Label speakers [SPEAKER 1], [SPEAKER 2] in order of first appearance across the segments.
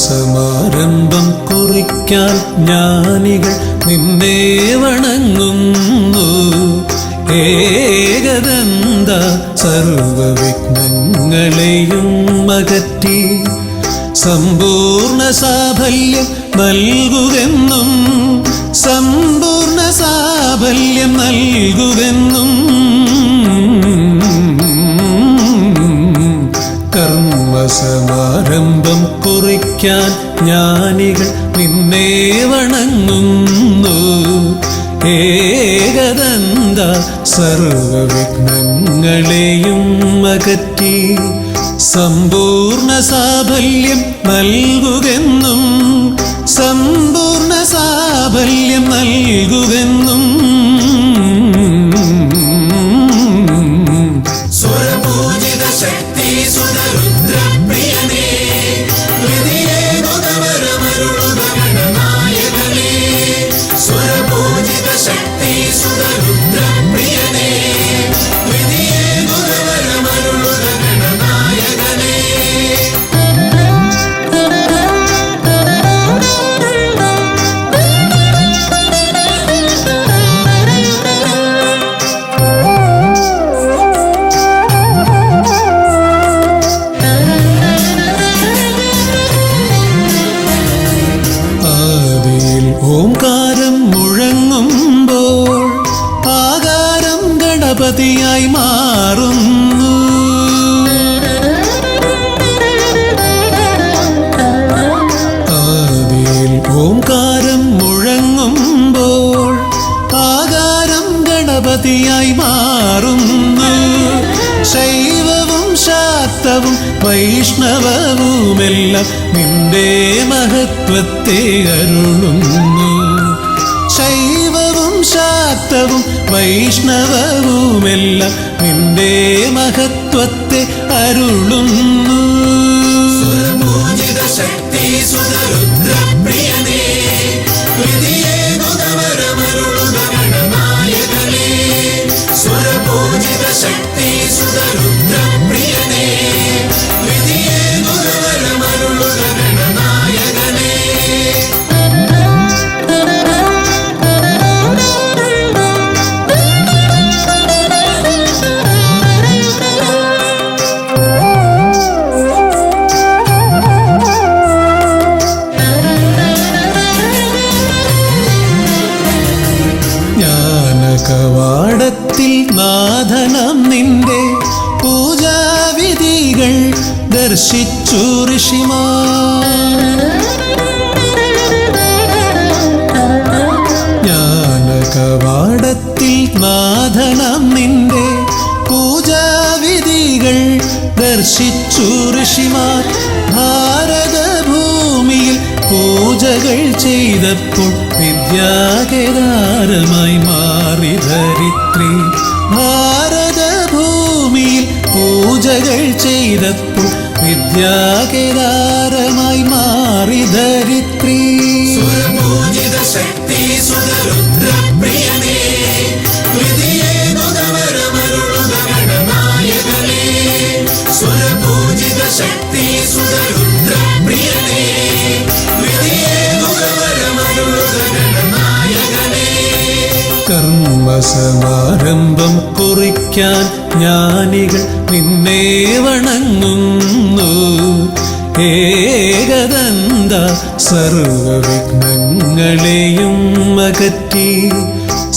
[SPEAKER 1] സമാരംഭം കുറിക്കാൻ ജ്ഞാനികൾ നിന്നെ വണങ്ങുന്നു. ഏകദന്ത സർവവിഘ്നങ്ങളെയും അകറ്റി സമ്പൂർണ്ണ സാഫല്യം നൽകുകെന്നും സമ്പൂർണ്ണ സാഫല്യം നൽകുകെന്നും കർമ്മസമാരംഭം കുറിക്കാൻ ജ്ഞാനികൾ നിന്നെ വണങ്ങുന്നു. ഏകദന്ത സർവവിഘ്നങ്ങളെയും അകറ്റി സമ്പൂർണ്ണ സാഫല്യം നൽകുകെന്നും സമ്പൂർണ്ണ സാഫല്യം നൽകുകെന്നും ഓംകാരം മുഴങ്ങുമ്പോൾ ആകാരം ഗണപതിയായി മാറുന്നു. ആദിയിൽ ഓംകാരം മുഴങ്ങുമ്പോൾ ആകാരം ഗണപതിയായി മാറുന്നു. ശൈവവും ശാക്തവും വൈഷ്ണവവുമെല്ലാം നിന്റെ മഹത്വത്തെ അരുളുന്നു. ശൈവവും ശാക്തവും വൈഷ്ണവവുമെല്ലാം നിന്റെ മഹത്വത്തെ അരുളുന്നു. കവാടത്തിൽ നാഥനം നിന്റെ പൂജാവിധികൾ ദർശിച്ചു ഋഷിമാർ. ജ്ഞാനകവാടത്തിൽ നാഥനം നിന്റെ പൂജാവിധികൾ ദർശിച്ചു ഋഷിമാർ. ഭാരതഭൂമിയിൽ പൂജകൾ ചെയ്തപ്പോൾ വിദ്യാകേദാരമായി മാറി ധരിത്രി. ഭാരതഭൂമിയിൽ പൂജകൾ ചെയ്തപ്പോൾ വിദ്യാകേദാരമായി മാറി ധരിത്രി. കർമ്മസമാരംഭം കുറിക്കാൻ ജ്ഞാനികൾ നിന്നെ വണങ്ങുന്നു. ഏകദന്ത സർവവിഘ്നങ്ങളെയും അകറ്റി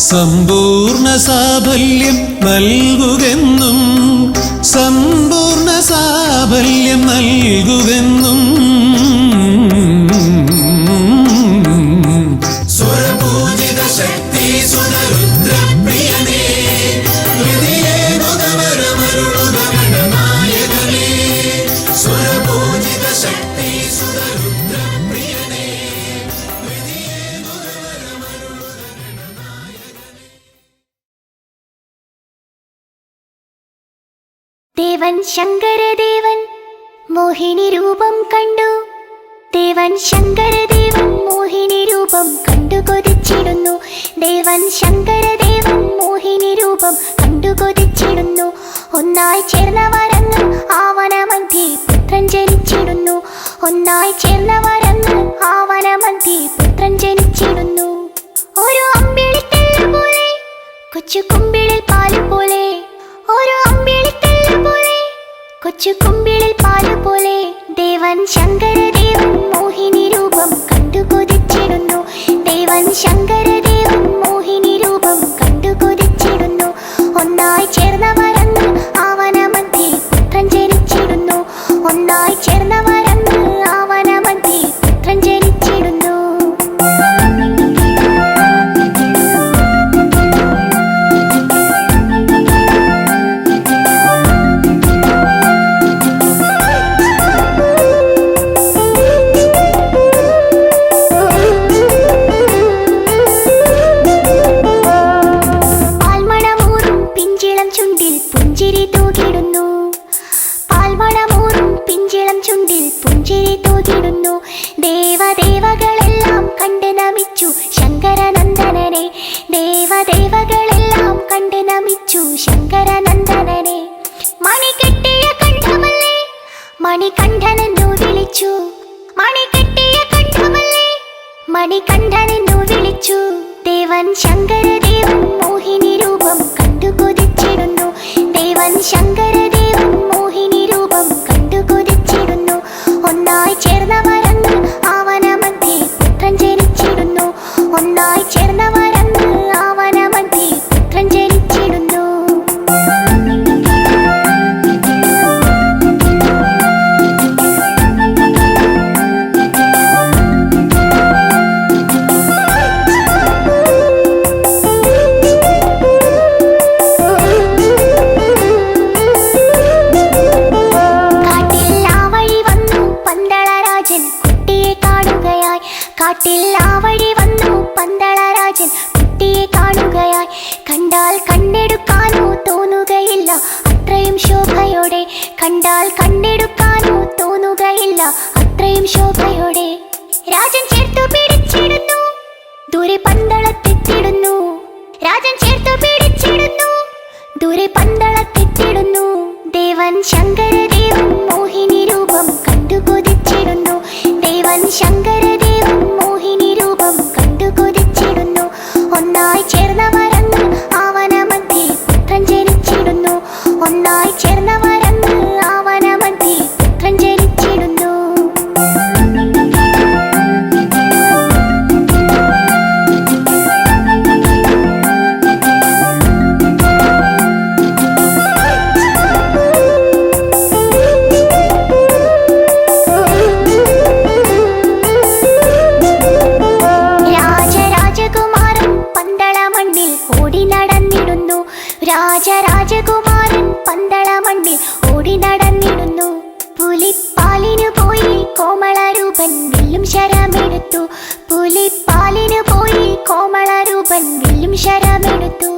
[SPEAKER 1] സമ്പൂർണ്ണ സാഫല്യം നൽകുകെന്നും സമ്പൂർണ്ണ സാഫല്യം നൽകുകെന്നും
[SPEAKER 2] സ്വരപൂജിത ശക്തി സുതരുദ്രപ്രിയനേ ദേവൻ ശങ്കരദേവൻ മോഹിനി രൂപം കണ്ടു. ദേവൻ ശങ്കരദേവൻ മോഹിനി രൂപം കണ്ടു കൊതിച്ചിടുന്നു. ദേവൻ ശങ്കരദേവൻ മോഹിനി രൂപം കണ്ടു കൊതിച്ചിടുന്നു. ഒന്നായി ചേർന്നവരങ്ങ് ആവനമധ്യേ പുത്രൻ ജനിച്ചിടുന്നു. ഒന്നായി ചേർന്നവരങ്ങ് ആവനമധ്യേ പുത്രൻ ജനിച്ചിടുന്നു. ഒരു അമ്പിളിത്തല്ല പോലെ കൊച്ചു കുമ്പിളിൽ പാല് പോലെ, ഒരു അമ്പിളിത്തല്ല പോലെ കൊച്ചു കുമ്പിളിൽ പാല് പോലെ. ദേവൻ ശങ്കരദേവൻ മോഹിനി രൂപം കണ്ടു കൊതിച്ചിടുന്നു. ദേവൻ ശങ്കരദേവൻ മോഹിനി രൂപം കണ്ടു കൊതിച്ചിടുന്നു. ഒന്നായി ചേർന്നവരങ്ങ് ആവനമധ്യേ പുത്രൻ ജനിച്ചിടുന്നു. ഒന്നായി ചേർന്നവരങ്ങ് ആവനമധ്യേ പുത്രൻ ജനിച്ചിടുന്നു. ദേവദേവകളെല്ലാം കണ്ട് നമിച്ചു ശങ്കരനന്ദനനെ. ദേവദേവകളെല്ലാം കണ്ട് നമിച്ചു ശങ്കരനന്ദനനെ. മണികെട്ടിയ കണ്ഠമല്ലേ മണികണ്ഠനെന്നു വിളിച്ചു. മണികെട്ടിയ കണ്ഠമല്ലേ മണികണ്ഠനെന്നു വിളിച്ചു. ദേവൻ ശങ്കരദേവൻ മോഹിനി രൂപം കണ്ടു കൊതിച്ചിടുന്നു. ദേവൻ ശങ്കരദേവൻ മോഹിനി രൂപം കണ്ടു കൊതിച്ചിടുന്നു. ഒന്നായി ചേർന്നവരങ്ങ് ആവനമധ്യേ പുത്രൻ ജനിച്ചിടുന്നു. ഒന്നായി ചേർന്നവരങ്ങ് ആവനമധ്യേ പുത്രൻ ജനിച്ചിടുന്നു. കാട്ടിൽ ആ വഴി വന്നു പന്തളരാജൻ കുട്ടിയെ കാണുകയായി. കണ്ടാൽ കണ്ടെടുക്കാനോ തോന്നുകയില്ല അത്രയും ശോഭയോടെ. കണ്ടാൽ കണ്ടെടുക്കാനോ തോന്നുകയില്ല അത്രയും ശോഭയോടെ. രാജൻ ചേർത്തു പിടിച്ചിടുന്നു, ദൂരെ പന്തളത്തെത്തിടുന്നു. രാജൻ ചേർത്തു പിടിച്ചിടുന്നു, ദൂരെ പന്തളത്തെത്തിടുന്നു. ദേവൻ ശങ്കരദേവൻ മോഹിനി രൂപം കണ്ടു കൊതിച്ചിടുന്നു. ദേവൻ ശങ്കരദേവൻ മോഹിനി രൂപം കണ്ടു കൊതിച്ചിടുന്നു. ഒന്നായി ചേർന്നവരങ്ങ് ആവനമധ്യേ പുത്രൻ ജനിച്ചിടുന്നു. ഒന്നായി ചേർന്നവരങ്ങ് ആവനമധ്യേ പുത്രൻ ജനിച്ചിടുന്നു. രാജരാജകുമാരൻ പന്തളമണ്ണിൽ ഓടി നടന്നിടുന്നു. പുലിപ്പാലിനു പോയി കോമളരൂപൻ വില്ലും ശരമെടുത്തു. പുലിപ്പാലിനു പോയി കോമളരൂപൻ വില്ലും ശരമെടുത്തു.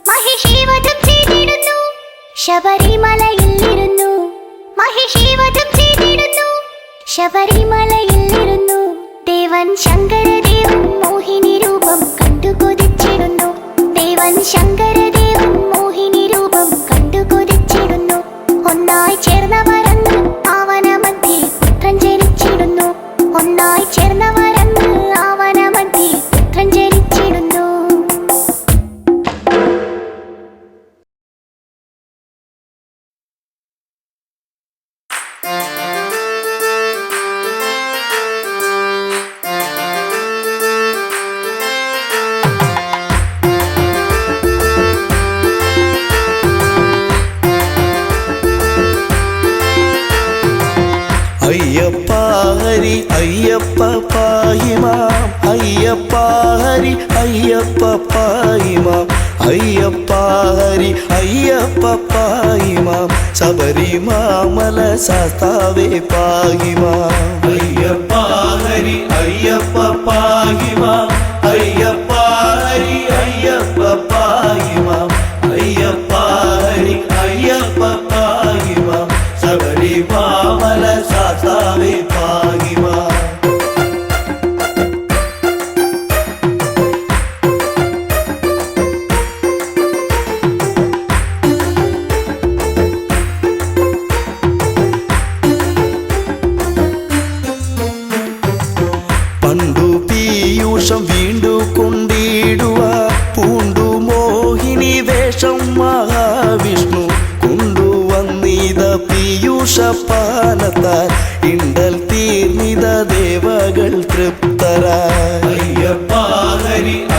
[SPEAKER 2] മഹിഷീവധം ചെയ്തിടുന്നു, ശബരിമലയിൽ ഇരുന്നു. മഹിഷീവധം ചെയ്തിടുന്നു, ശബരിമലയിൽ ഇരുന്നു. ദേവൻ ശങ്കരദേവൻ മോഹിനി രൂപം കണ്ടു കൊതിച്ചിടുന്നു. ദേവൻ ശങ്കരദേവൻ മോഹിനി രൂപം കണ്ടു കൊതിച്ചിടുന്നു. ഒന്നായി ചേർന്നവരങ്ങ് ആവനമധ്യേ പുത്രൻ ജനിച്ചിടുന്നു. ഒന്നായി ചേർന്നവരങ്ങ് ആവനമധ്യേ പുത്രൻ ജനിച്ചിടുന്നു.
[SPEAKER 3] അയ്യപ്പ ഹരി അയ്യപ്പ പാഹിമാം. അയ്യപ്പ ഹരി അയ്യപ്പ പാഹിമാം. അയ്യപ്പ ഹരി അയ്യപ്പ പാഹിമാം. ശബരിമാമല ശാസ്താവേ പാഹിമാം. അയ്യപ്പ ഹരി അയ്യപ്പ പാഹിമാം. അയ്യപ്പ ഹരി അയ്യപ്പ പാഹിമാം. അയ്യപ്പ ഹരി അയ്യപ്പ പാഹിമാം.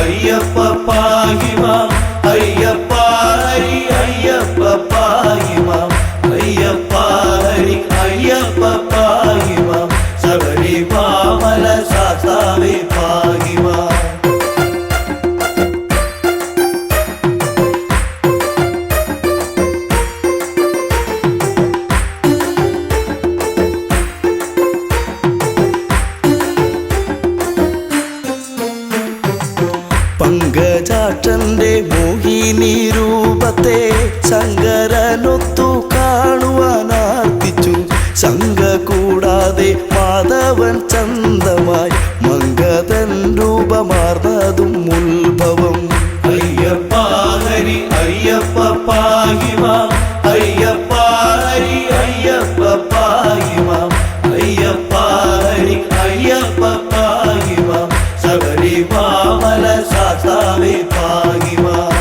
[SPEAKER 3] അയ്യപ്പ പാഹിമാം അയ്യപ്പ ഹരി അയ്യപ്പ പാഹിമാം അയ്യപ്പ ഹരി അയ്യപ്പ പാഹിമാം ശബരിമല ശാസ്താവേ പാഹിമാം. പങ്കജാക്ഷന്റെ മോഹിനി രൂപത്തെ ശങ്കരനൊത്തു കാണുവാനാർത്തിച്ചു. ശങ്ക കൂടാതെ മാധവൻ ചന്തമായി മംഗതൻ രൂപമാർന്നതും ഉത്ഭവം. അയ്യപ്പ ഹരി അയ്യപ്പ പാഹിമാം അയ്യപ്പ ഹരി അയ്യപ്പ പാഹിമാം അയ്യപ്പ ഹരി അയ്യപ്പ പാഹിമാം ശബരിമല ശാസ്താവേ പാഹിമാം.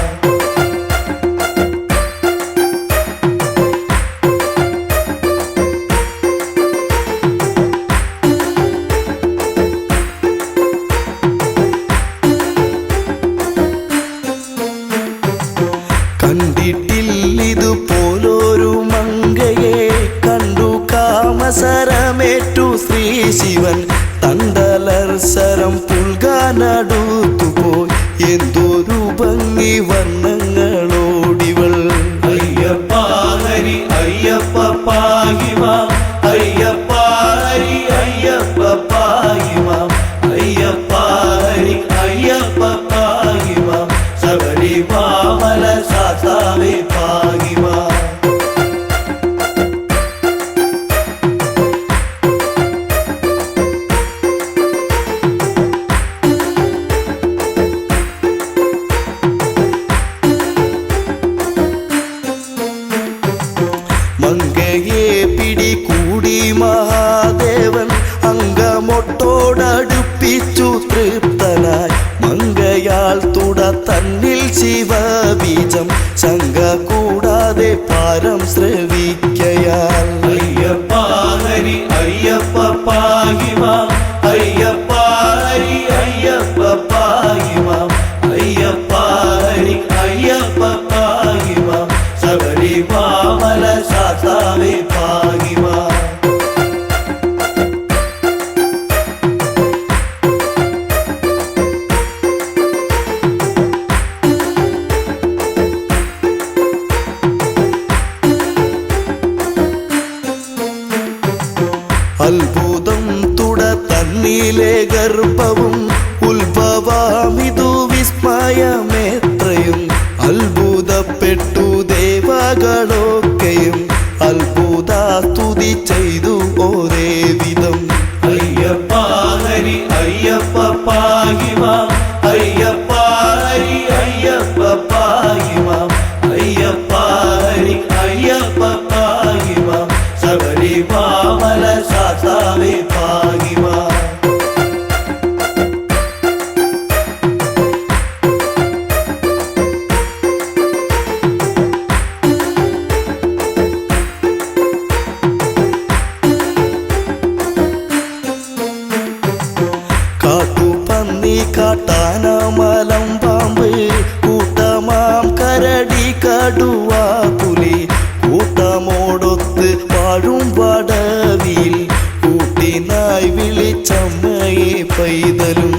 [SPEAKER 3] കണ്ടിട്ടില്ലിതുപോലൊരു മങ്കയെ കണ്ടു കാമസരമേറ്റു ശ്രീ ശിവൻ. തണ്ടലർസരം പുൽകാനടുത്തുപോയി എന്തൊരു ഭംഗി വർണ്ണങ്ങളോടിവൾ. അയ്യപ്പ ഹരി അയ്യപ്പ പാഹിമാം അയ്യപ്പ ഹരി അയ്യപ്പ പാഹിമാം അയ്യപ്പ ഹരി അയ്യപ്പ പാഹിമാം ശബരിമല ശാസ്താവേ പാഹിമാം. മങ്കയെ പിടികൂടി മഹാദേവൻ അങ്കമൊട്ടോടടുപ്പിച്ചു തൃപ്തനായി. മങ്കയാൽ തുട തന്നിൽ ശിവബീജം ശങ്ക കൂടാതെ പാരം ശ്രവിക്കയാൽ. അയ്യപ്പ ഹരി അയ്യപ്പ പാഹിമാം അയ്യപ്പ ഹരി അയ്യപ്പ പാഹിമാം അയ്യപ്പ ഹരി അയ്യപ്പ പാഹിമാം ശബരിമല ശാസ്താവേ പാഹിമാം. അത്ഭുതം തുട തന്നിലെ ഗർഭവും ഉത്ഭവമിതു വിസ്മയമേത്രയും. അത്ഭുതപ്പെട്ടു ദേവകളൊക്കെയും അത്ഭുത സ്തുതി ചെയ്തു ഒരേ വിധം. അയ്യപ്പ ഹരി അയ്യപ്പ പാഹിമാം അയ്യപ്പ ഹരി അയ്യപ്പ പാഹിമാം അയ്യപ്പ ഹരി അയ്യപ്പ പാഹിമാം ശബരിമല ശാസ്താവേ പാഹിമാം. കാട്ടുപന്നി കാട്ടാന മലം പാമ്പ് കൂട്ടമാം കരടി കടുവ പുലി കൂട്ടമോടൊത്ത് വാഴും വടവിൽ കൂട്ടിനായി വിളിച്ചമ്മയെ പൈതലും.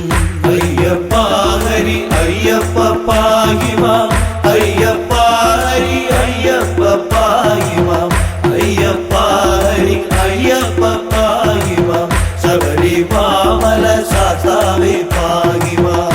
[SPEAKER 3] അയ്യപ്പ ഹരി അയ്യപ്പ പാഹിമാം അയ്യപ്പ ഹരി അയ്യപ്പ പാഹിമാം അയ്യപ്പ ഹരി അയ്യപ്പ പാഹിമാം ശബരിമല ശാസ്താവേ പാഹിമാം.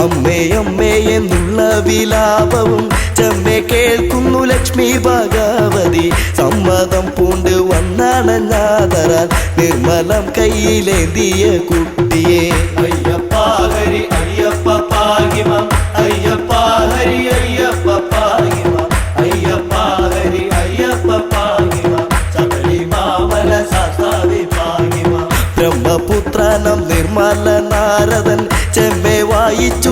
[SPEAKER 3] അമ്മേ അമ്മേ എന്നുള്ള വിലാപവും ചെമ്മെ കേൾക്കുന്നു ലക്ഷ്മി ഭഗവതി. സമ്മതം പൂണ്ട് വന്നണഞ്ഞാതരാൽ നിർമ്മലം കയ്യിലേന്തിയ കുട്ടിയെ. അയ്യപ്പ ഹരി അയ്യപ്പ പാഹിമാം അയ്യപ്പ ഹരി അയ്യപ്പ പാഹിമാം അയ്യപ്പ ഹരി അയ്യപ്പ പാഹിമാം ശബരിമല ശാസ്താവേ പാഹിമാം. ബ്രഹ്മപുത്രനം നിർമ്മല നാരദൻ ചെമ്മെ വായിച്ചു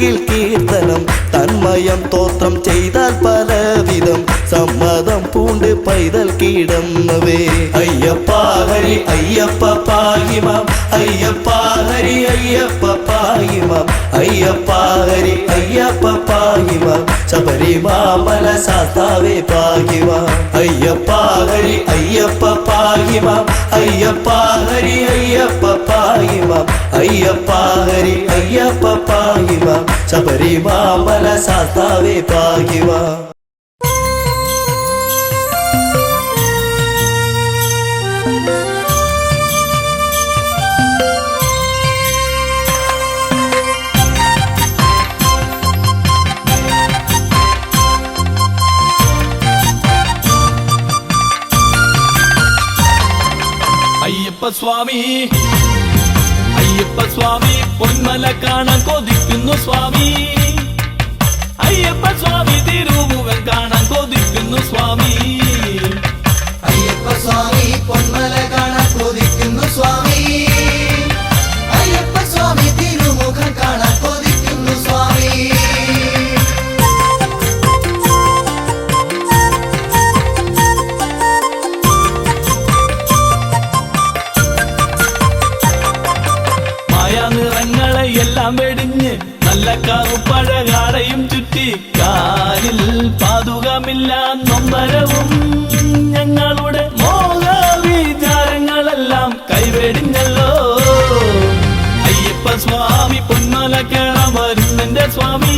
[SPEAKER 3] മൊഴിയിൽ കീർത്തനം തന്മയം തോത്രം ചെയ്താൽ പലവിധം സമ്മതം പൂണ്ട് പൈതൽ കിടന്നവേ അയ്യപ്പ ഹരി അയ്യപ്പ പാഹിമാം അയ്യപ്പ ഹരി അയ്യപ്പ പാഹിമാം അയ്യപ്പ ഹരി അയ്യപ്പ പാഹിമാം ശബരിമാമല സാത്താവേ പാഹിമാം അയ്യപ്പ ഹരി അയ്യപ്പ പാഹിമാം അയ്യപ്പ ഹരി അയ്യപ്പ പാഹിമാം അയ്യപ്പ ഹരി അയ്യപ്പ പാഹിമാം ശബരിമാമല സാത്താവേ പാഹിമാം
[SPEAKER 4] അയ്യപ്പ സ്വാമി അയ്യപ്പ സ്വാമി പൊന്മല കാണാൻ കൊതിക്കുന്നു സ്വാമി അയ്യപ്പ സ്വാമി തിരുമുഖം കാണാൻ കൊതിക്കുന്നു സ്വാമി
[SPEAKER 5] അയ്യപ്പ സ്വാമി പൊന്മല കാണാൻ കൊതിക്കുന്നു സ്വാമി അയ്യപ്പ സ്വാമി തിരുമുഖം കാണാൻ കൊതിക്കുന്നു സ്വാമി
[SPEAKER 4] നിറങ്ങളെ എല്ലാം വെടിഞ്ഞ് നല്ല കറുപ്പഴകാടയും ചുറ്റി കാലിൽ പാതുകമില്ല നൊമ്പരവും ഞങ്ങളുടെ മോഹവിചാരങ്ങളെല്ലാം കൈവെടിഞ്ഞല്ലോ അയ്യപ്പ സ്വാമി പൊന്മല കേറാൻ വരുന്നെന്റെ സ്വാമി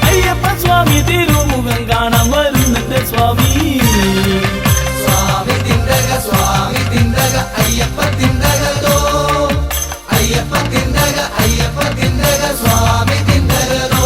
[SPEAKER 4] അയ്യപ്പ സ്വാമി തിരുമുഖം കാണാൻ വരുന്നെന്റെ സ്വാമി
[SPEAKER 5] സ്വാമി തിണ്ടക അയ്യപ്പ തിണ്ടകതോ അയ്യപ്പ തിണ്ടക സ്വാമി തിണ്ടകതോ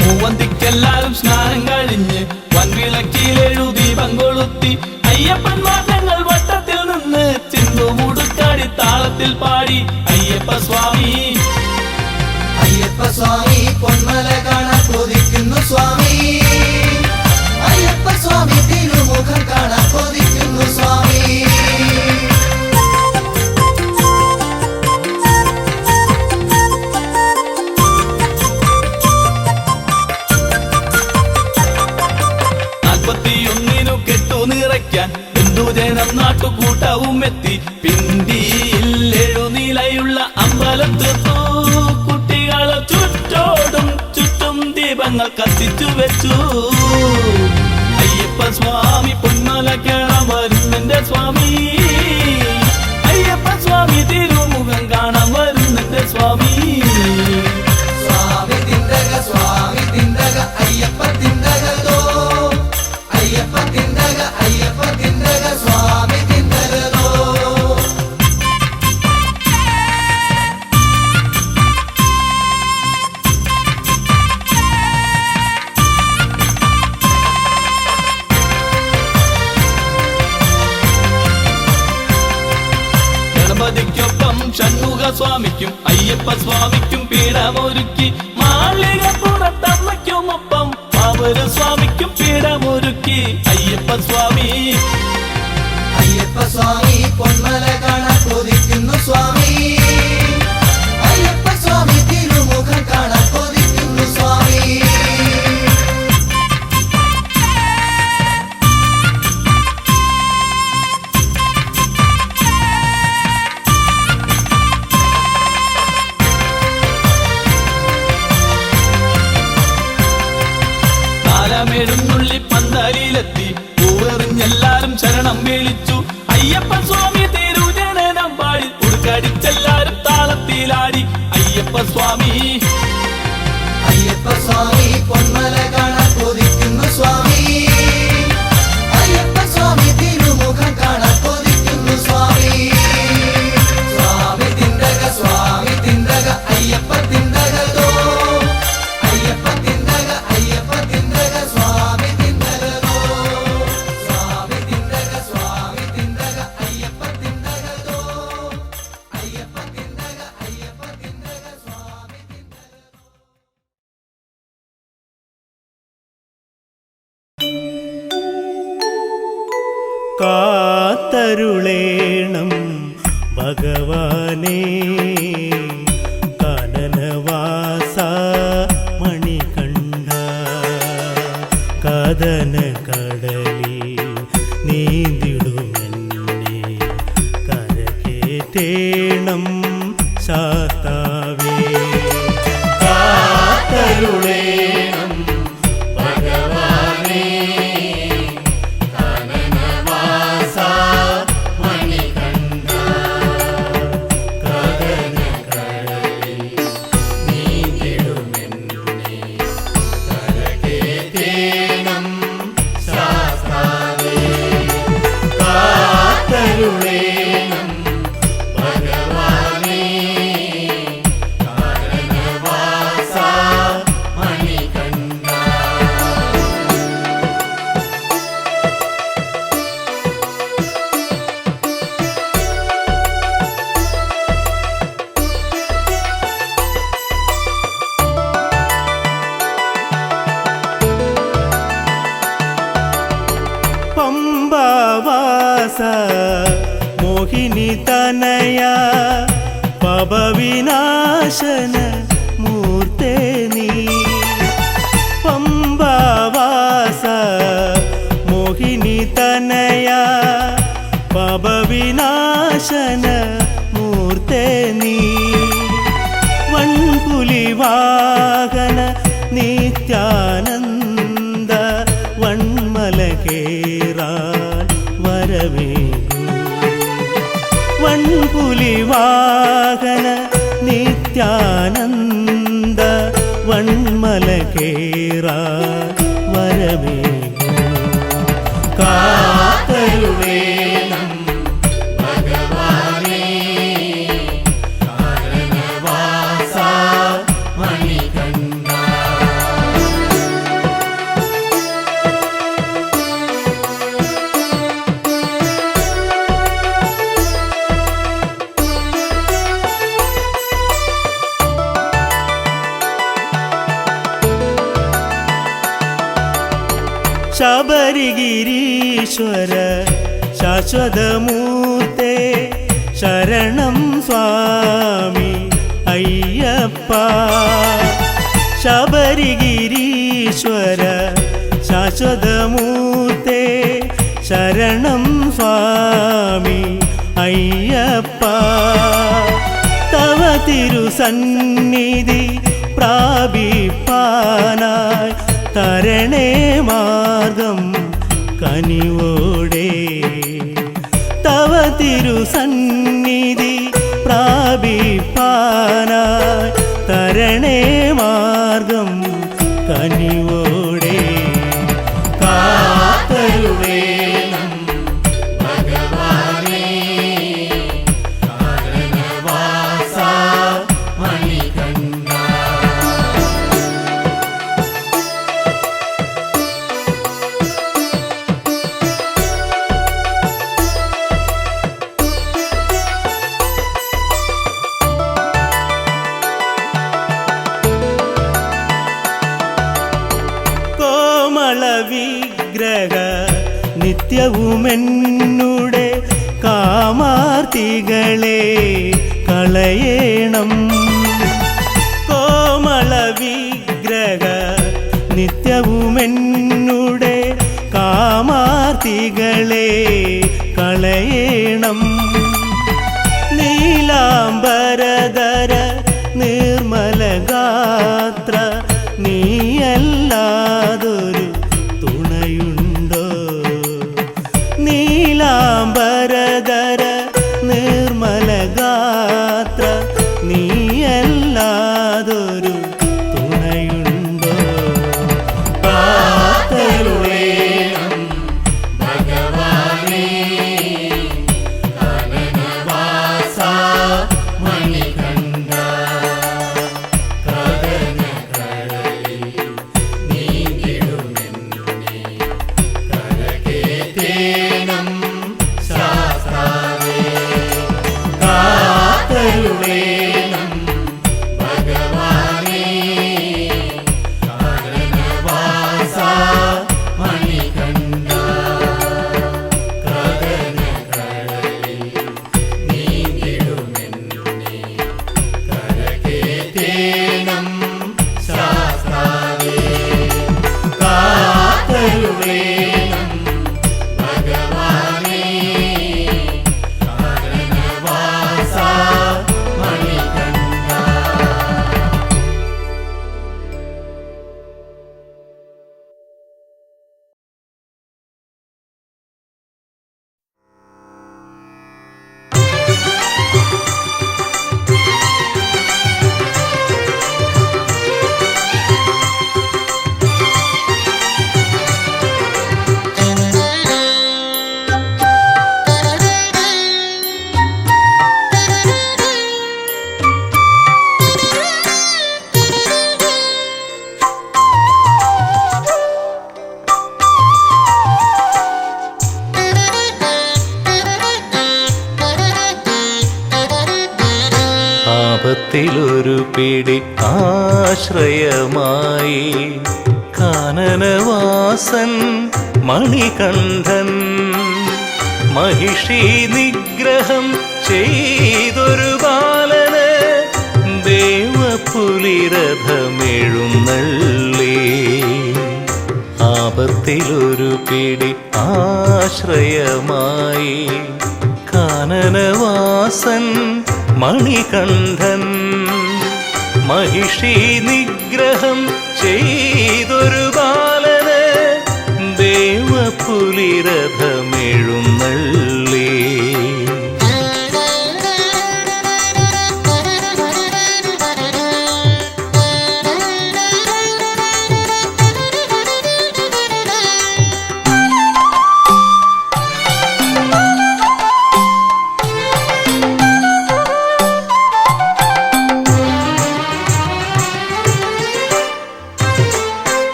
[SPEAKER 4] മൂവന്തിക്കെല്ലാരും സ്നാനം കഴിഞ്ഞ് വൻവിളക്കിലെഴു ദീപം കൊളുത്തി അയ്യപ്പന്മാർ ഞങ്ങൾ വട്ടത്തിൽ നിന്ന് ചിന്തു മുടുക്കാടി താളത്തിൽ പാടി അയ്യപ്പ സ്വാമി
[SPEAKER 5] അയ്യപ്പ സ്വാമി പൊന്മല കാണാൻ കൊതിക്കുന്നു സ്വാമി അയ്യപ്പ സ്വാമി തിരുമുഖം കാണാൻ കൊതിക്കുന്നു സ്വാമി
[SPEAKER 4] നിറയ്ക്കാൻ ബന്ധുജനം നാട്ടുകൂട്ടവും എത്തി പിണ്ടിയിൽ എഴുനിലയുള്ള അമ്പലത്ത് കുട്ടികളെ ചുറ്റോടും ചുറ്റും ദീപങ്ങൾ കത്തിച്ചു വെച്ചു അയ്യപ്പ സ്വാമി പൊന്മല കേറാൻ വരുന്നെന്റെ സ്വാമി അയ്യപ്പ സ്വാമി തിരുമുഖം കാണാൻ വരുന്നെന്റെ സ്വാമി
[SPEAKER 5] സ്വാമി തിണ്ടക അയ്യപ്പ തിണ്ടകതോ അയ്യപ്പ തിണ്ടക സ്വാമി തിണ്ടകതോ
[SPEAKER 4] ഗണപതിക്കൊപ്പം ഷൺമുഖ സ്വാമിക്കും അയ്യപ്പ സ്വാമിക്കും പീഠമൊരുക്കി മാളികപ്പുറത്തമ്മയ്ക്കുമൊപ്പം പാവര സ്വാമിക്കും പീഠമൊരുക്കി അയ്യപ്പ സ്വാമി
[SPEAKER 5] അയ്യപ്പ സ്വാമി പൊന്മല കാണാൻ കൊതിക്കുന്നു സ്വാമി അയ്യപ്പ സ്വാമി തിരുമുഖം കാണാൻ കൊതിക്കുന്നു സ്വാമി
[SPEAKER 4] താലമെഴുന്നള്ളി പന്തലിലെത്തി പൂവെറിഞ്ഞെല്ലാരും ശരണം വിളിച്ചു അയ്യപ്പ സ്വാമി തിരുജനനം പാടി ഉടുക്കടിച്ചെല്ലാരും താളത്തിലാടി അയ്യപ്പ സ്വാമി
[SPEAKER 5] അയ്യപ്പ സ്വാമി പൊന്മല കാണാൻ കൊതിക്കുന്നു സ്വാമി അയ്യപ്പ സ്വാമി തിരുമുഖം കാണാൻ കൊതിക്കുന്നു സ്വാമി സ്വാമി തിണ്ടക അയ്യപ്പ തിണ്ടകതോ അയ്യപ്പ തിണ്ടക സ്വാമി തിണ്ടകതോ സ്വാമി തിണ്ടക അയ്യപ്പ തിണ്ടകതോ അയ്യപ്പ തിണ്ടക സ്വാമി തിണ്ടക
[SPEAKER 6] കാത്തരുളേണം ഭഗവാനേ കാനനവാസ മണികണ്ഠ കദന കടലിൽ നീന്തിടുമെന്നെ കരകേറ്റേണം ശാസ്താവേ കാത്തരുളേണം ഭഗവാനേ കാനനവാസ മണികണ്ഠ കദന കടലിൽ നീന്തിടുമെന്നെ കരകേറ്റേണം ശാസ്താവേ കാത്തരുളേണം ഭഗവാനേ കാനനവാസ മണികണ്ഠ പമ്പാവാസ മോഹിനി തനയ പവവിനാശന മൂർത്തേ നീ പമ്പാവാസ മോഹിനി തനയ പവവിനാശന മൂർത്തേ നീ വൺപുലിവാഹന നിത്യാനന്ദ വൺമലകേറാൻ വരവേഗൂ വൺപുലിവാഹന നിത്യാനന്ദ വൺമലകേറാൻ വരവേഗൂ കാത്തരുളേണം ഭഗവാനേ കാനനവാസ മണികണ്ഠ ശബരിഗിരീശ്വര ശാശ്വതമൂർത്തേ ശരണം സ്വാമി അയ്യപ്പ ശബരിഗിരീശ്വര ശാശ്വതമൂർത്തേ ശരണം സ്വാമി അയ്യപ്പ തവ തിരുസന്നിധി പ്രാപിപ്പാനായി തരണേ മാർഗം കനിവോടെ തവ തിരുസന്നിധി പ്രാപിപ്പാനായി തരണേ മാർഗം കനിവോടെ കാത്തരുളേണം ഭഗവാനേ കാനനവാസ മണികണ്ഠ വിഗ്രഹ നിത്യവുമെന്നുടെ കാമാർത്തികളെ കളയേണം കോമള വിഗ്രഹ നിത്യവുമെന്നുടെ കാമാർത്തികളെ കളയേണം നീലാംബരധര നിർമ്മലഗാത്ര നീയല്ലാതൊരു തുണയുണ്ടോ നീലാംബരധര നിർമ്മലഗാത്ര നീയല്ലാതൊരു തുണയുണ്ടോ കാത്തരുളേണം ഭഗവാനേ കാനനവാസ മണികണ്ഠ കദന കടലിൽ നീന്തിടുമെന്നെ കരകേറ്റേണം ശാസ്താവേ കാത്തരുളേണം ഭഗവാനേ
[SPEAKER 7] പിടി ആശ്രയമായി കാനനവാസൻ മണികണ്ഠൻ മഹിഷി നിഗ്രഹം ചെയ്തൊരു ബാലന് ദേവപുലിരഥമെഴുന്നള്ളി ആപത്തിലൊരു പിടി ആശ്രയമായി കാനനവാസൻ മണികണ്ഠൻ മഹിഷി നിഗ്രഹം ചെയ്തൊരു ബാലന് ദേവപുലിരഥമെഴുന്നള്ളി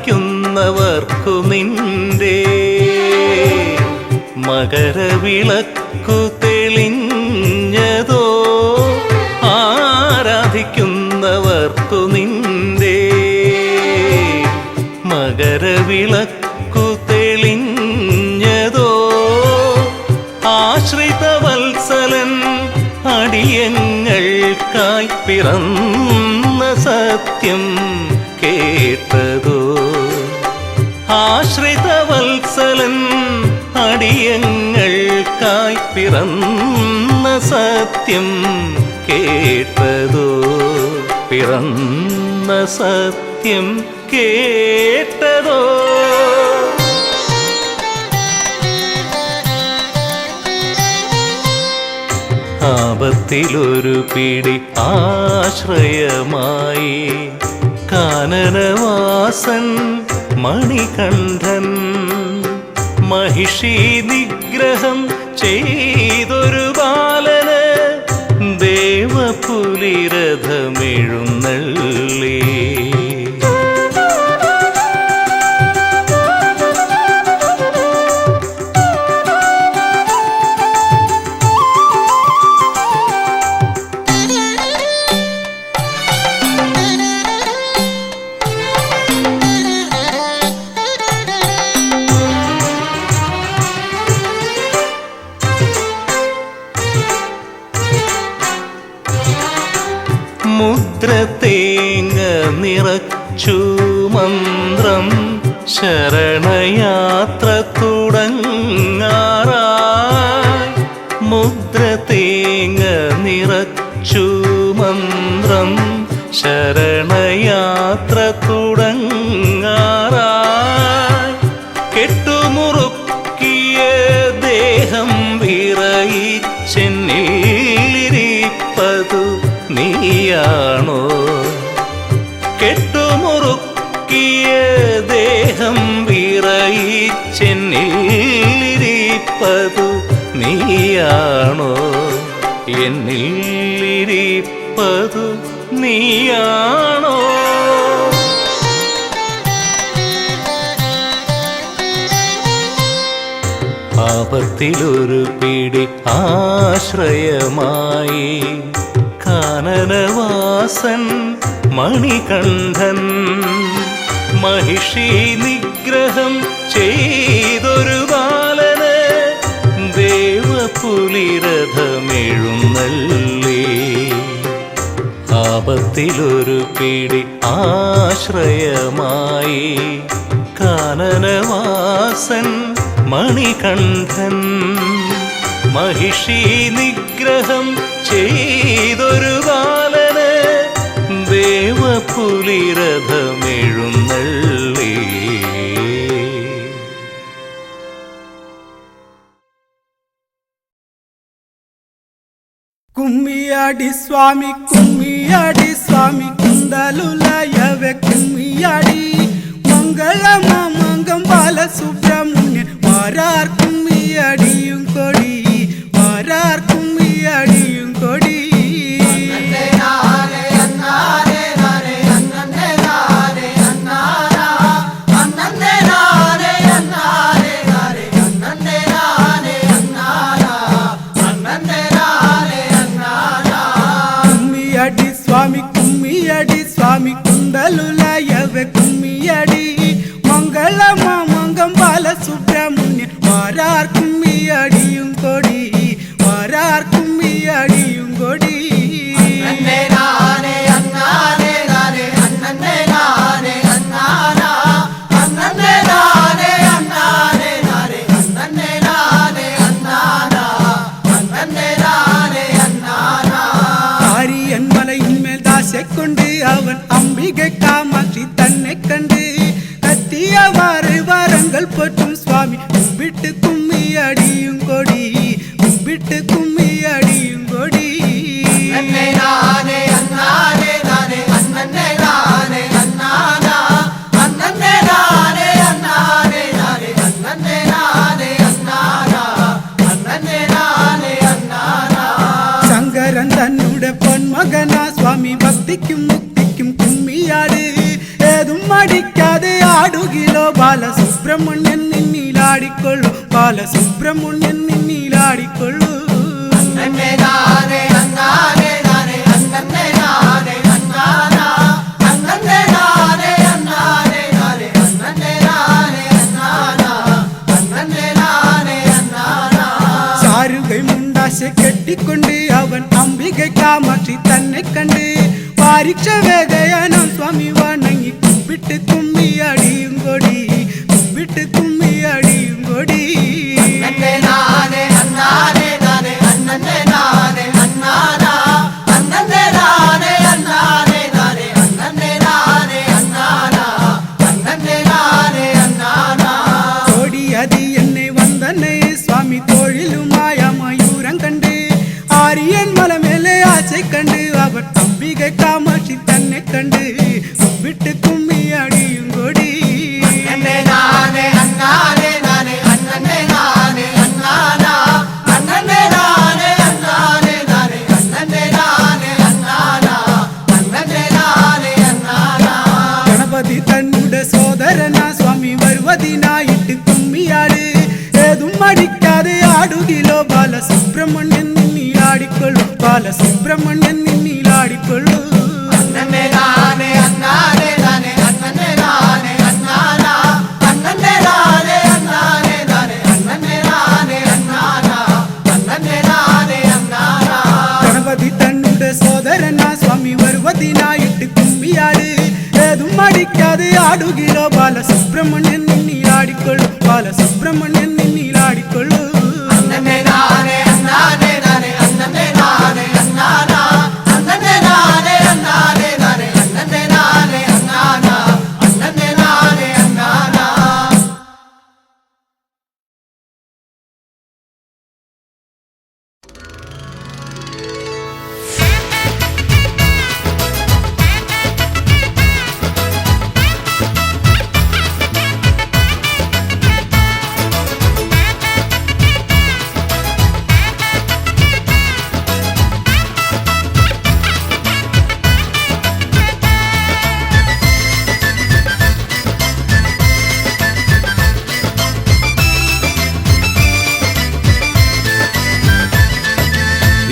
[SPEAKER 7] ആരാധിക്കുന്നവർക്കു നിന്റെ മകരവിളക്കു തെളിഞ്ഞതോ ആരാധിക്കുന്നവർക്കു നിന്റെ മകരവിളക്കു തെളിഞ്ഞതോ ആശ്രിതവത്സലൻ അടിയങ്ങൾക്കായി പിറന്ന സത്യം കേട്ടതോ ആശ്രിതവത്സലൻ അടിയങ്ങൾക്കായി പിറന്ന സത്യം കേട്ടതോ പിറന്ന സത്യം കേട്ടതോ ആപത്തിലൊരു പിടി ആശ്രയമായി കാനനവാസൻ മണികണ്ഠൻ മഹിഷി നിഗ്രഹം ചെയ്തൊരു ബാലന് ദേവപുലിരഥമെഴുന്നള്ളി മുദ്ര തേങ്ങ നിറച്ചു മന്ത്രം ശരണയാത്ര തുടങ്ങാറായി മുദ്ര തേങ്ങ നിറച്ചു മന്ത്രം ശരണയാത്ര തുടങ്ങാറായി കെട്ടുമുറുക്കിയ ദേഹം വിറയിച്ചെന്നിരിപ്പതു നീയാണോ കെട്ടുമുറുക്കിയ ദേഹം വിറയിച്ചെന്നിരിപ്പതു നീയാണോ എന്നിരിപ്പതു നീയാണോ ആപത്തിലൊരു പിടി ആശ്രയമായി കാനനവാസൻ മണികണ്ഠൻ മഹിഷി നിഗ്രഹം ചെയ്തൊരു ബാലന് ദേവപുലിരഥമെഴുന്നള്ളി ആപത്തിലൊരു പിടി ആശ്രയമായി കാനനവാസൻ മണികണ്ഠൻ മഹിഷി നിഗ്രഹം ചെയ്തൊരു ബാലന് ദേവപുലിരഥമെഴുന്നള്ളി
[SPEAKER 8] കുമ്മിയാടി സ്വാമി കുന്തലുലയവെ കുമ്മിയാടി മംഗളമാമംഗം ബാലസുബ്രഹ്മണ്യൻ വാരാർ കുമ്മിയടിയും കൊടി വാരാർ കുമ്മിയടിയും കൊടി
[SPEAKER 5] അന്ന
[SPEAKER 8] അടിയും കൊടി
[SPEAKER 5] അന്നേ നാനേ അന്നാനേ നാനേ അന്നേ നാനേ അന്നാനാ അന്നേ നാനേ അന്നാനേ നാനേ അന്നേ നാനേ അന്നാനാ അന്നേ നാനേ അന്നാനാ
[SPEAKER 8] ആര്യൻ മലയിന്മേൽ ദാശക്കൊണ്ട് അവൻ അംബികை കാമാക്ഷി തന്നെ കണ്ട് കത്തിയവാറ് വരങ്ങൾ പോറ്റും സ്വാമി കുമ്പിട്ട് കുമ്മി അടിയും കൊടി കുമ്പിട്ട് കുമ്മി അടിയും കൊടി
[SPEAKER 5] അന്നേ നാനേ അന്നാനേ നാനേ അന്നേ നാനേ അന്നാനാ അന്നേ നാനേ അന്നാനേ നാനേ അന്നേ നാനേ അന്നാനാ അന്നേ നാനേ അന്നാനാ
[SPEAKER 8] ശങ്കരൻ തന്നുടെ പൊന്മകനാ സ്വാമി ഭക്തിക്കും മുക്തിക്കും കുമ്മിയാട് ഏതും മടിക്കാതെ ആടുകിലോ ബാലസുബ്രഹ്മണ്യൻ നിന്നിലാടിക്കൊള്ളു ബാലസുബ്രഹ്മണ്യൻ നിന്നിലാടിക്കൊള്ളു
[SPEAKER 5] അന്നേ നാനേ അന്നാനേ നാനേ അന്നേ നാനേ അന്നാനാ അന്നേ നാനേ അന്നാനേ നാനേ അന്നേ നാനേ അന്നാനാ അന്നേ നാനേ അന്നാനാ
[SPEAKER 8] ചാരുകൈ മുണ്ടാശ കെട്ടിക്കൊണ്ട് അവൻ അംബികை കാമാക്ഷി തന്നെ കണ്ട് പാരിക്ഷ വേദയാനം സ്വാമി വണങ്ങി കുമ്പിട്ട് കുമ്മി അടിയും കൊടി കുമ്പിട്ട് കുമ്മി അടിയും കൊടി
[SPEAKER 5] അന്നേ നാനേ അന്നാനേ നാനേ അന്നേ നാനേ അന്നാനാ അന്നേ നാനേ അന്നാനേ നാനേ അന്നേ നാനേ അന്നാനാ അന്നേ നാനേ അന്നാനാ
[SPEAKER 8] ഓടിയതി എന്നെ വന്ദനെ സ്വാമി തൊഴിലുമായ മയൂരം കണ്ട് ആര്യൻ മലമേലെ ആശை കണ്ട് അവർ അംബികை കാമാക്ഷി തന്നെ കണ്ട് കുമ്പിട്ട് കുമ്മി അടിയും കൊടി
[SPEAKER 5] അന്നേ നാനേ അന്നാനേ നാനേ അന്നേ നാനേ അന്നാനാ അന്നേ നാനേ അന്നാനേ നാനേ അന്നേ നാനേ അന്നാനാ അന്നേ നാനേ അന്നാനാ
[SPEAKER 8] ഗണപതി തന്നുടെ സോദരനാ സ്വാമി വരുവതിനായിട്ട് കുമ്മിയാട് ഏതും മടിക്കാതെ ആടുകിലോ ബാലസുബ്രഹ്മണ്യൻ നിന്നിലാടിക്കൊള്ളു ബാലസുബ്രഹ്മണ്യൻ നിന്നിലാടിക്കൊള്ളു
[SPEAKER 5] അന്നേ നാനേ അന്നാനേ നാനേ അന്നേ നാനേ അന്നാനാ അന്നേ നാനേ അന്നാനേ നാനേ അന്നേ നാനേ അന്നാനാ അന്നേ നാനേ അന്നാനാ
[SPEAKER 8] ഗണപതി തന്നുടെ സോദരനാ സ്വാമി വരുവതിനായിട്ട് കുമ്മിയാട് ഏതും മടിക്കാതെ ആടുകിലോ ബാലസുബ്രഹ്മണ്യൻ നിന്നിലാടിക്കൊള്ളു ബാലസുബ്രഹ്മണ്യൻ നിന്നിലാടിക്കൊള്ളു
[SPEAKER 5] അന്നേ നാനേ അന്നാനേ നാനേ അന്നേ നാനേ അന്നാനാ അന്നേ നാനേ അന്നാനേ നാനേ അന്നേ നാനേ അന്നാനാ അന്നേ നാനേ അന്നാനാ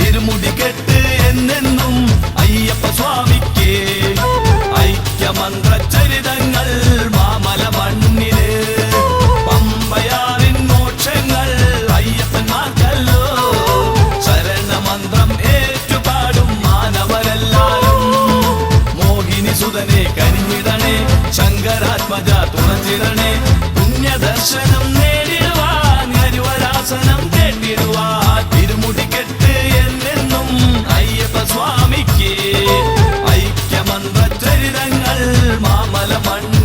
[SPEAKER 4] ഇരുമുടി കെട്ട് എന്നെന്നും അയ്യപ്പ സ്വാമിക്ക് ഐക്യമന്ത്ര ചരിതങ്ങൾ മാമല മണ്ണില് പമ്പയാറിൻ മോക്ഷങ്ങൾ അയ്യപ്പന്മാർക്കല്ലോ ശരണമന്ത്രം ഏറ്റുപാടും മാനവരെല്ലാരും മോഹിനി സുതനെ കനിഞ്ഞിടണേ ശങ്കരാത്മജ തുണച്ചിടണേ പുണ്യദർശനം നേടിടുവാൻ ഹരിവരാസനം കേട്ടിടുവാൻ ഇരുമുടി കെട്ട് എന്നെന്നും അയ്യപ്പ സ്വാമിക്ക് ഐക്യമന്ത്ര ചരിതങ്ങൾ മാമല മണ്ണ്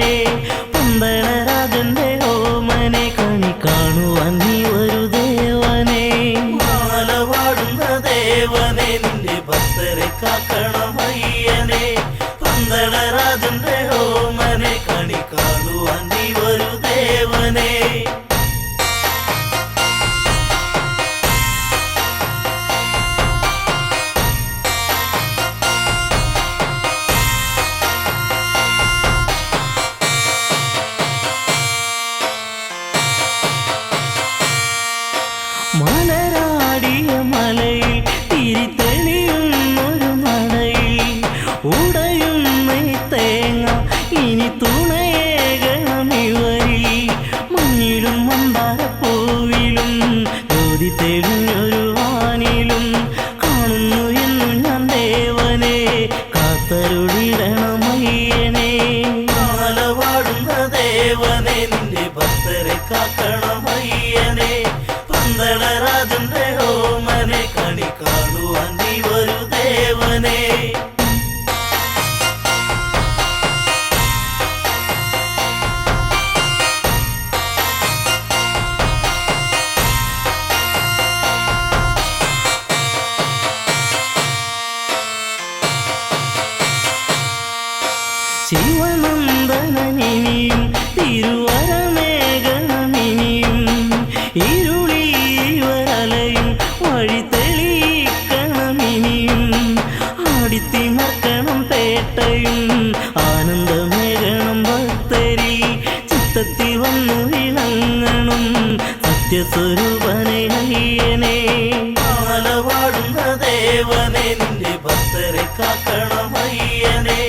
[SPEAKER 9] മയ്യനെ പന്തളരാജന്റെ ഓമനെ കണി കാണുവാൻ നീ ഒരു ദേവനെ മാലവാടുന്ന ദേവനെ നിന്റെ ഭക്തരെ കാക്കണം മയ്യനെ പന്തളരാജന്റെ ഓമനെ കണി കാണുവാൻ നീ ഒരു ദേവനെ മലരാടിയ മലയിൽ തിരിതെളിയുന്നൊരു നടയിൽ ഉടയുന്ന തേങ്ങ ഇനി തുണയേകണമിവരിൽ മഞ്ഞിലും മന്ദാരപ്പൂവിലും ജ്യോതി തെളിഞ്ഞൊരു വാനിലും കാണുന്നു എന്നു ഞാൻ ദേവനെ കാത്തരുളിടണമയ്യനെ മാലവാടുന്ന ദേവനെ നിന്റെ ഭക്തരെ കാക്കണമയ്യനെ പന്തളരാജന്റെ ഓമനെ കണി കാണുവാൻ നീ ഒരു ദേവനെ ശിവനന്ദനനിയും തിരുവരമേഘനമിനിയും ഇരുളിവരലയും വഴി തെളിയിക്കണമിനിയും ആടിത്തിമർക്കണം പേട്ടയും ആനന്ദമേകണം ഭക്തരി ചിത്തത്തിൽ വന്നു വിളങ്ങണം സത്യസ്വരൂപനെ അയ്യനെ മാലവാടുന്ന ദേവനെ നിന്റെ ഭക്തരെ കാക്കണം അയ്യനെ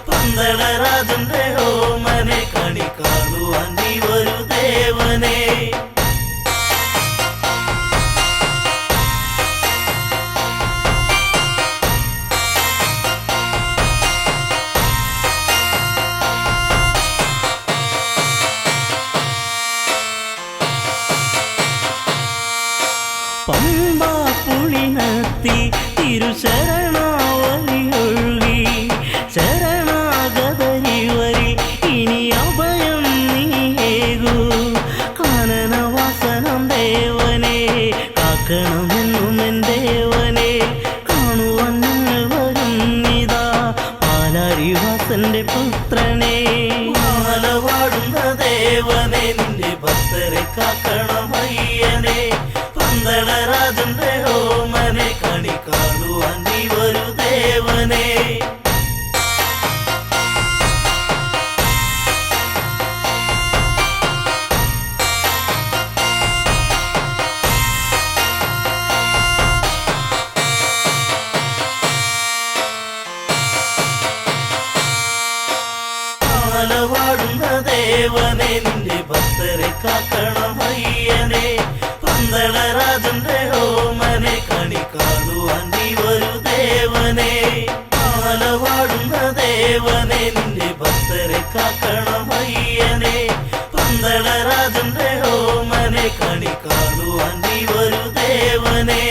[SPEAKER 9] പന്തളരാജന്റെ ഓമനെ കണി കാണുവാൻ നീ ഒരു ദേവനെ പമ്പാ പുളിനത്തി തിരുശരണാവലിയൊഴുകി ശരണാഗതരിവരിൽ ഇനി അഭയം നീയേകൂ കാനനവാസനം ദേവനെ കാക്കണമെന്നും എൻ ദേവനെ കാണുവാൻ ഞങ്ങൾ വരുന്നിതാ പാലാരിവാസന്റെ പുത്രനെ മാലവാടുന്ന ദേവനെ നിന്റെ ഭക്തരെ കാക്കണമയ്യനെ പന്തളരാജന്റെ ഓമനെ കണി കാണുവാൻ നീ ഒരു ദേവനെ മാലവാടുന്ന ദേവനെ നിന്റെ ഭക്തരെ കാക്കണമയ്യനെ പന്തളരാജന്റെ ഓമനെ കണി കാണുവാൻ നീ ഒരു ദേവനെ മാലവാടുന്ന ദേവനെ നിന്റെ ഭക്തരെ കാക്കണമയ്യനെ പന്തളരാജന്റെ ഓമനെ കണി കാണുവാൻ നീ ഒരു ദേവനെ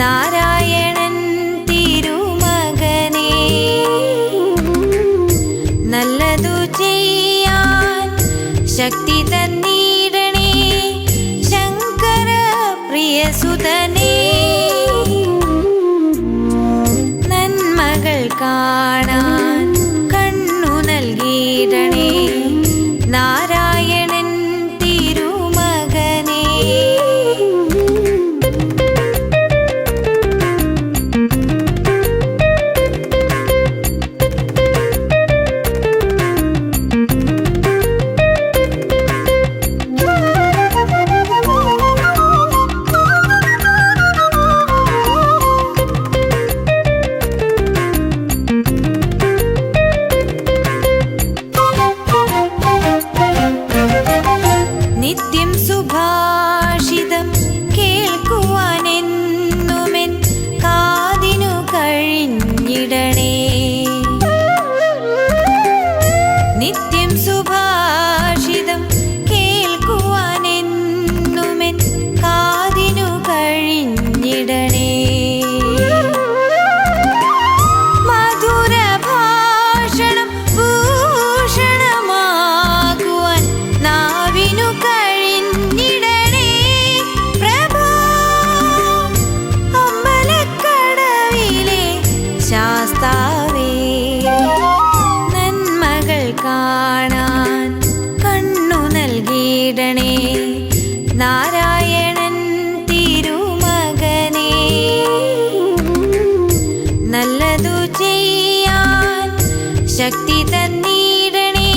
[SPEAKER 10] നാരായണൻ തിരുമകനേ നല്ലതു ചെയ്യാൻ ശക്തി തന്നിടണേ ശങ്കര പ്രിയസുതനേ നന്മകൾ കാണാൻ കണ്ണു നൽകിയിടണേ നാരായണൻ തിരുമകനേ കാണാൻ കണ്ണു നൽകിയിടണേ നാരായണൻ തിരുമകനേ. നല്ലതു ചെയ്യാൻ ശക്തി തന്നിടണേ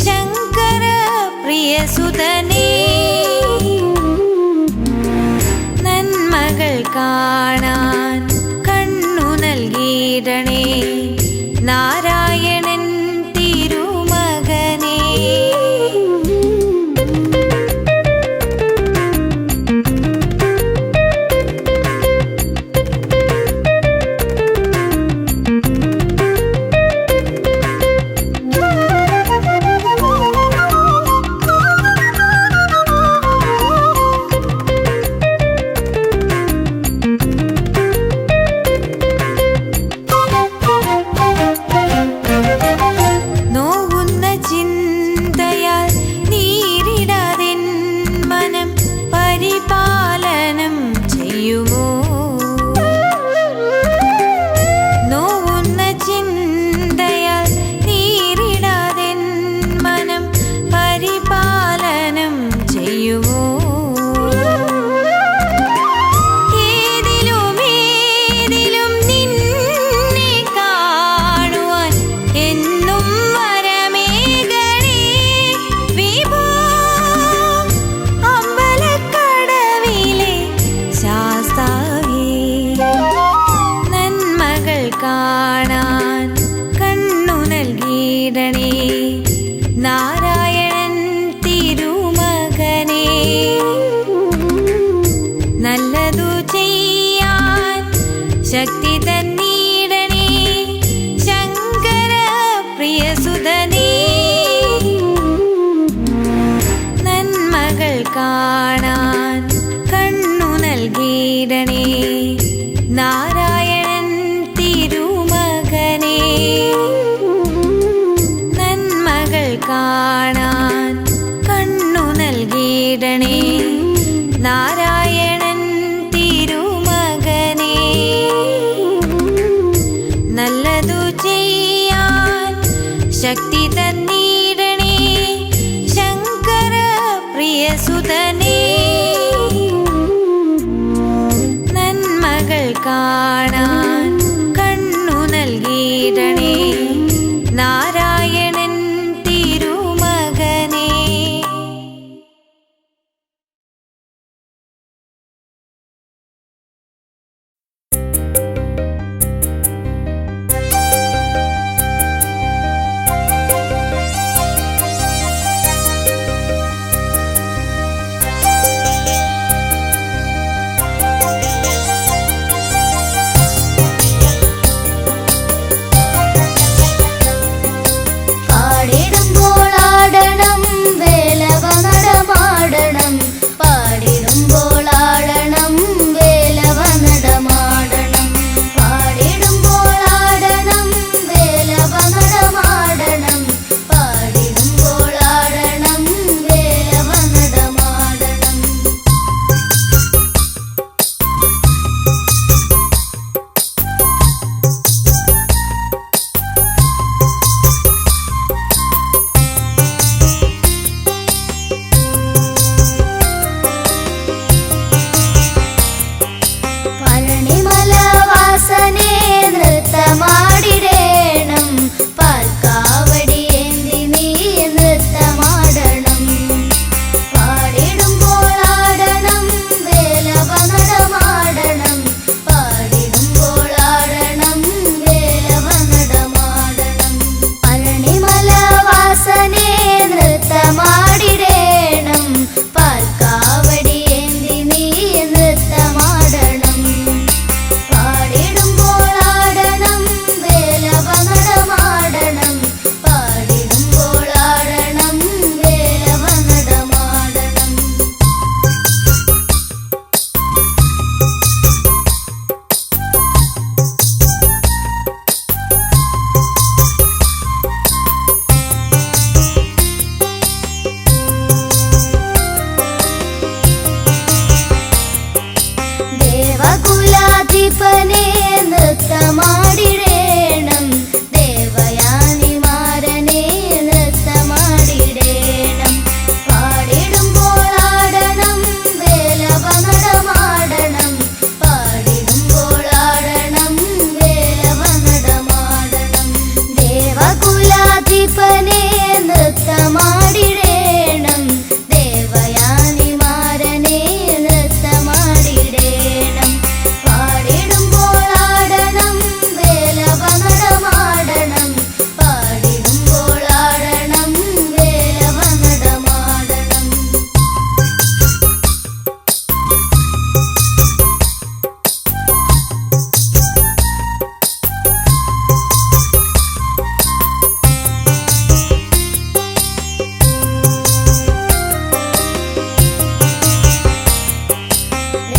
[SPEAKER 10] ശങ്കര പ്രിയസുതനേ. നന്മകൾ കാണാൻ കണ്ണു നൽകിയിടണേ നാരായണൻ തിരുമകനേ. നോവുന്ന ചിന്തയാൽ നീരിടാതെൻ മനം പരിപാലനം ചെയ്യുമോ. നോവുന്ന ചിന്തയാൽ നീരിടാതെൻ മനം പരിപാലനം ചെയ്യുമോ. ഏതിലും നിന്നെ കാണുവാൻ എന്നും വരമേകണേ വിഭോ. അമ്പലക്കടവിലെ ശാസ്താവേ. നന്മകൾ കാണാൻ കണ്ണു നൽകിയിടണേ നാരായണൻ തിരുമകനേ. നല്ലതു ചെയ്യാൻ ശക്തി തന്നിടണേ ശങ്കര പ്രിയസുതനേ. നന്മകൾ കാണാൻ കണ്ണു നൽകിയിടണേ നാരായണൻ തിരുമകനേ. നന്മകൾ കാണാൻ കണ്ണു നൽകിയിടണേ നാരായണൻ തിരുമകനേ. നല്ലതു ചെയ്യാൻ ശക്തി തന്നിടണേ ശങ്കര പ്രിയസുതനേ. നന്മകൾ കാണാൻ കണ്ണു നൽകിയിടണേ നാരായണൻ തിരുമകനേ.
[SPEAKER 2] പാടിടുമ്പോളാടണം വേലവ നടമാടണം. പാടിടുമ്പോളാടണം വേലവ നടമാടണം. പാടിടുമ്പോളാടണം വേലവ നടമാടണം. പാടിടുമ്പോളാടണം വേലവ നടമാടണം. പഴനിമലവാസനേ നൃത്തമാടിടേണം. പാൽക്കാവടിയേന്തി നീ നൃത്തമാടണം. പാടിടുമ്പോളാടണം വേലവ നടമാടണം. പാടിടുമ്പോളാടണം വേലവ നടമാടണം. പഴനിമലവാസനേ നൃത്തമാടിടേണം. പാൽക്കാവടിയേന്തി നീ നൃത്തമാടണം. പാടിടുമ്പോളാടണം വേലവ നടമാടണം. പാടിടുമ്പോളാടണം വേലവ നടമാടണം. ദേവകുലാധിപനേ നൃത്തമാടിടേണം. ദേവയാനിമാരനേ അയ്യപ്പനെ നൃത്തമാടിടേണം ദേവയാനിമാരനെ നൃത്തമാടിടേണം പാടിടുമ്പോൾ ആടണം വേലവ നടമാടണം പാടിടുമ്പോൾ ആടണം വേലവ നടമാടണം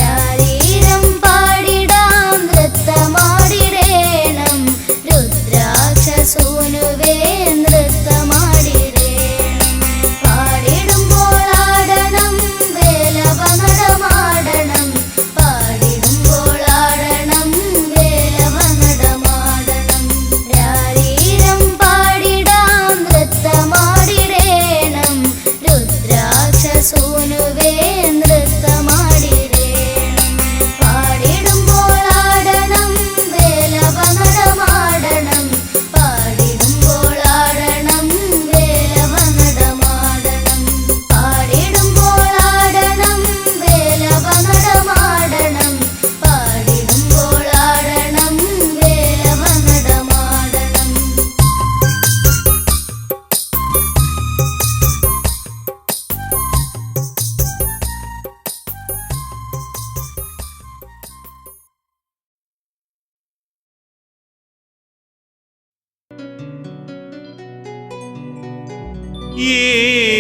[SPEAKER 2] രാരീരം പാടിടാം നൃത്തമാടിടേണം രുദ്രാക്ഷസൂനുവേ നൃത്തമാടിടേണം പാടിടുമ്പോൾ ആടണം വേലവ നടമാടണം പാടിടുമ്പോൾ ആടണം വേലവ നടമാടണം രാരീരം പാടിടാം നൃത്തമാടിടേണം രുദ്രാക്ഷസൂനുവേ നൃത്തമാടിടേണം പാടിടുമ്പോൾ ആടണം വേലവ നടമാടണം പാടിടുമ്പോൾ ആടണം വേലവ നടമാടണം പാടിടുമ്പോൾ ആടണം വേലവ നടമാടണം പാടിടുമ്പോൾ ആടണം വേലവ നടമാടണം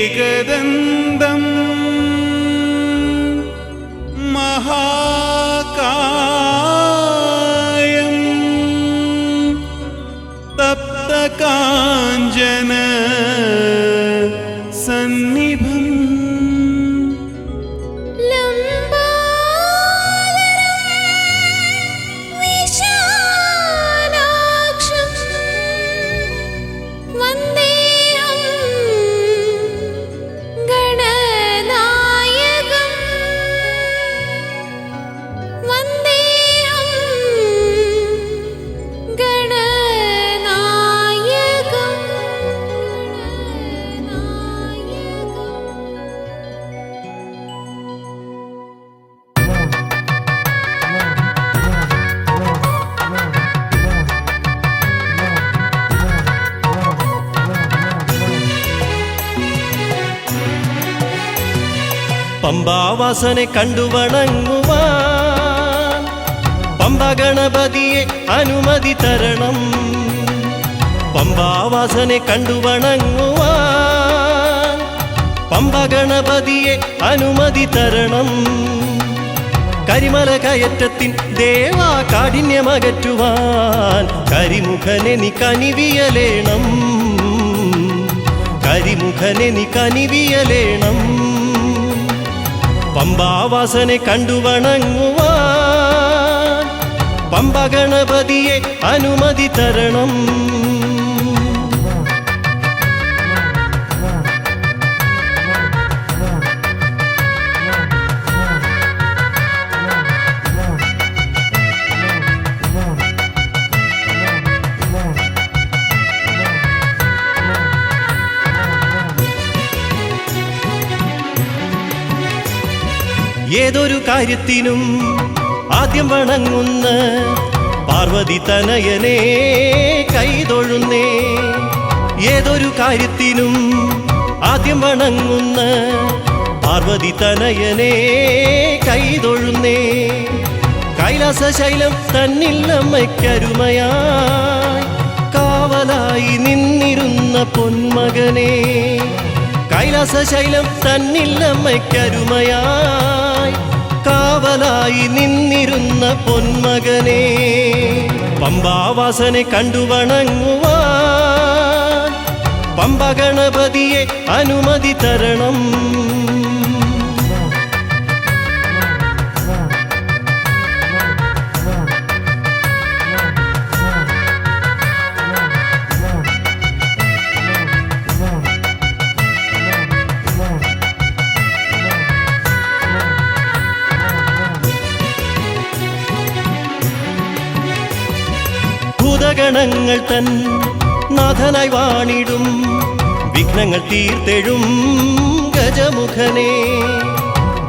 [SPEAKER 1] ഏകദന്തം മഹാകായം തപ്തകാഞ്ചന സന്നിഭം
[SPEAKER 10] വിശാലാക്ഷം വന്ദേഹം ഗണനായകം വന്ദേഹം ഗണനായകം
[SPEAKER 3] പമ്പാവാസനെ കണ്ടു വണങ്ങുവാൻ പമ്പ ഗണപതിയെ അനുമതി തരണം പമ്പാവാസനെ കണ്ടു വണങ്ങുവാൻ പമ്പ ഗണപതിയെ അനുമതി തരണം കരിമല കയറ്റത്തിൻ ദേവാ കാഠിന്യമകറ്റുവാൻ കരിമുഖനെ നീ കനിവിയലേണം കരിമുഖനെ നീ കനിവിയലേണം പമ്പാവാസനെ കണ്ടു വണങ്ങുവാൻ പമ്പ ഗണപതിയെ അനുമതി തരണം ഏതൊരു കാര്യത്തിനും ആദ്യം വണങ്ങുന്ന പാർവതി തനയനെ കൈതൊഴുന്നേ ഏതൊരു കാര്യത്തിനും ആദ്യം വണങ്ങുന്ന പാർവതി തനയനെ കൈതൊഴുന്നേ കൈലാസശൈലം തന്നിൽ അമ്മയ്ക്കരുമയായി കാവലായി നിന്നിരുന്ന പൊന്മകനെ കൈലാസശൈലം തന്നിൽ അമ്മയ്ക്കരുമയായി കാവലായി നിന്നിരുന്ന പൊന്മകനെ പമ്പാവാസനെ കണ്ടു വണങ്ങുവാൻ പമ്പ ഗണപതിയെ അനുമതി തരണം ഭൂതഗണങ്ങൾ തൻ നാഥനായി വാണിടും വിഘ്നങ്ങൾ തീർത്തെഴും ഗജമുഖനെ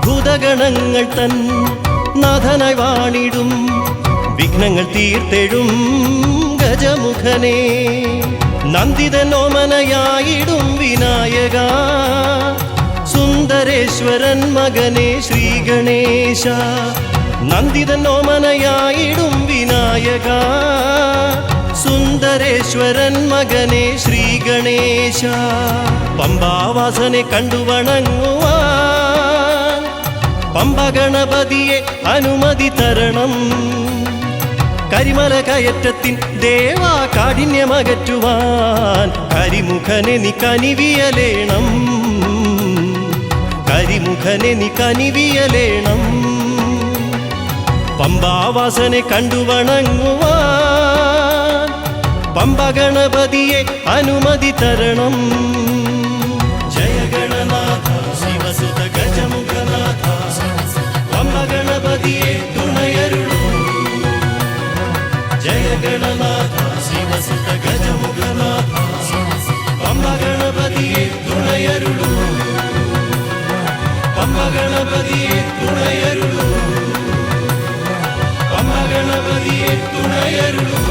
[SPEAKER 3] ഭൂതഗണങ്ങൾ തൻ നാഥനായി വാണിടും വിഘ്നങ്ങൾ തീർത്തെഴും ഗജമുഖനെ നന്ദിതനോമനയായിടും വിനായക സുന്ദരേശ്വരൻ മകനെ ശ്രീഗണേശ നന്ദിതനോമനയായിടും വിനായക സുന്ദരേശ്വരൻ മകനെ ശ്രീഗണേശ പമ്പാവാസനെ കണ്ടു വണങ്ങുവാൻ പമ്പ ഗണപതിയെ അനുമതി തരണം കരിമല കയറ്റത്തിൻ ദേവാ കാഠിന്യമകറ്റുവാൻ കരിമുഖനെ നീ കനിവിയലേണം കരിമുഖനെ നീ കനിവിയലേണം പമ്പാവാസനെ കണ്ടു വണങ്ങുവാൻ പമ്പ ഗണപതിയെ അനുമതി തരണം ജയ ഗണനാഥ ശിവസുത ഗജമുഖനാഥ പമ്പ ഗണപതിയെ തുണയരുളൂ ജയ ഗണനാഥ ശിവസുത ഗജമുഖനാഥ പമ്പ ഗണപതിയെ തുണയരുളൂ പമ്പ ഗണപതിയെ തുണയരുളൂ പമ്പ ഗണപതിയെ തുണയരുളൂ